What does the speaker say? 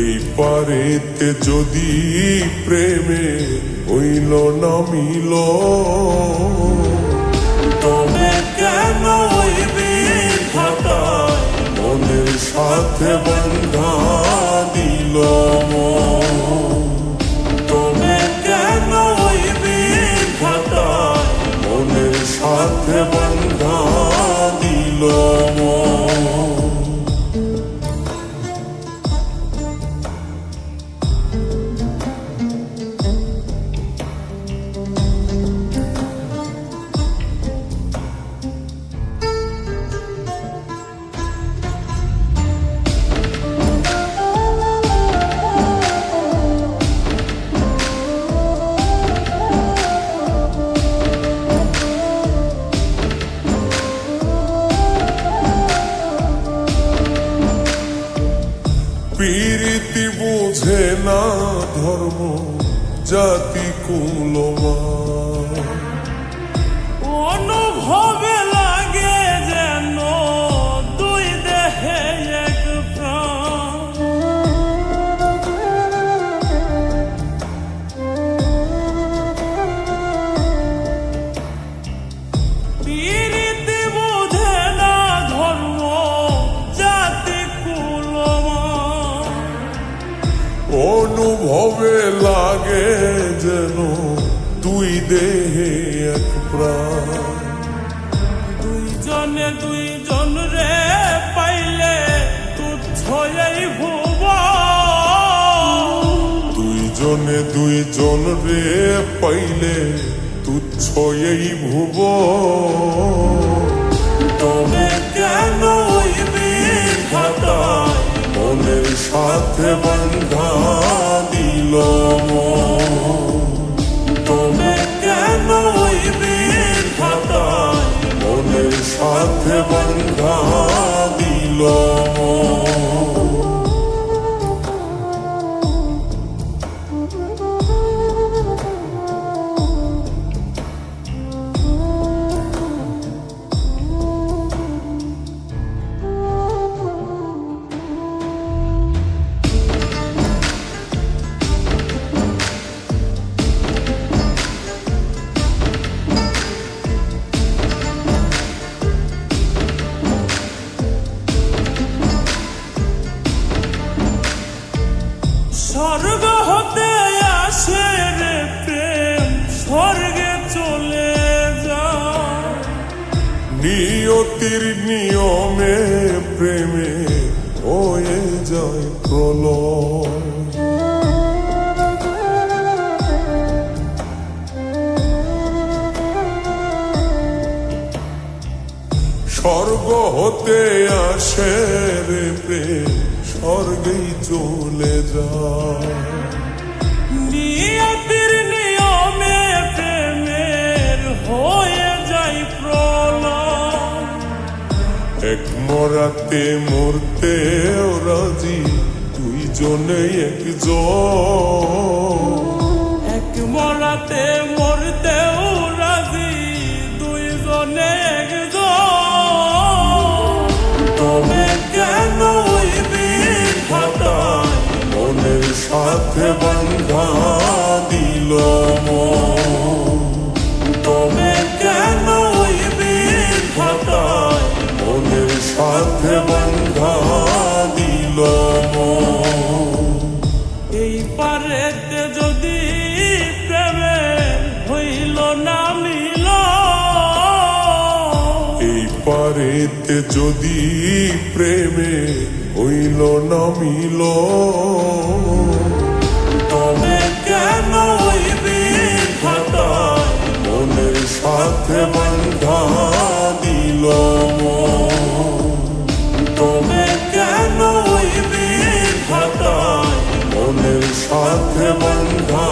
এই পারেতে যদি প্রেমে হইল না মিল, তবে কেন ওই বিধাতায় মনের সাথে বন্ধা দিল? তবে কেন ওই বিধাতায় মনের সাথে বন্ধা দিল? প্রীতি বুঝে না ধর্ম জাতি কুলমান, অনুভবে লাগে যেন দুই দেহে এক প্রাণ। প্রীতি বুঝে না ধর্ম জাতি কুলমান, অনুভবে লাগে যেন দুই দেহে এক প্রাণ। দুইজনে দুইজন রে পাইলে তুচ্ছ এই ভুবন। দুইজনে দুইজন রে পাইলে তুচ্ছ এই ভুবন। তবে কেন ওই বিধাতায় মনের সাথে বন্ধা দিল? তবে কেন ওই বিধাতায় মনের সাথে বন্ধা দিল? স্বর্গ হতে আসে রে প্রেম, স্বর্গে চলে যায়। নিয়তির নিয়মে প্রেমে হয়ে যায় প্রলয়। স্বর্গ হতে আসে রে প্রেম, স্বর্গেই চলে যায়। নিয়তির নিয়মে প্রেমের হয়ে যায় প্রলয়। এক মরাতে মরতে রাজি দুইজনে একজন। এক মরাতে মরতেও রাজি দুইজনে একজন। তবে কেন ওই বিধাতায় মনের সাথে বন্ধা দিল? তবে কেন ওই বিধাতায় মনের সাথে বন্ধা দিল? এই পারেতে যদি প্রেমে হইল হইতে যদি প্রেমে হইল না মিল, তবে কেন ওই বিধাতায় মনের সাথে বান্ধা দিল মন। তবে কেন ওই বিধাতায় মনের সাথে বান্ধা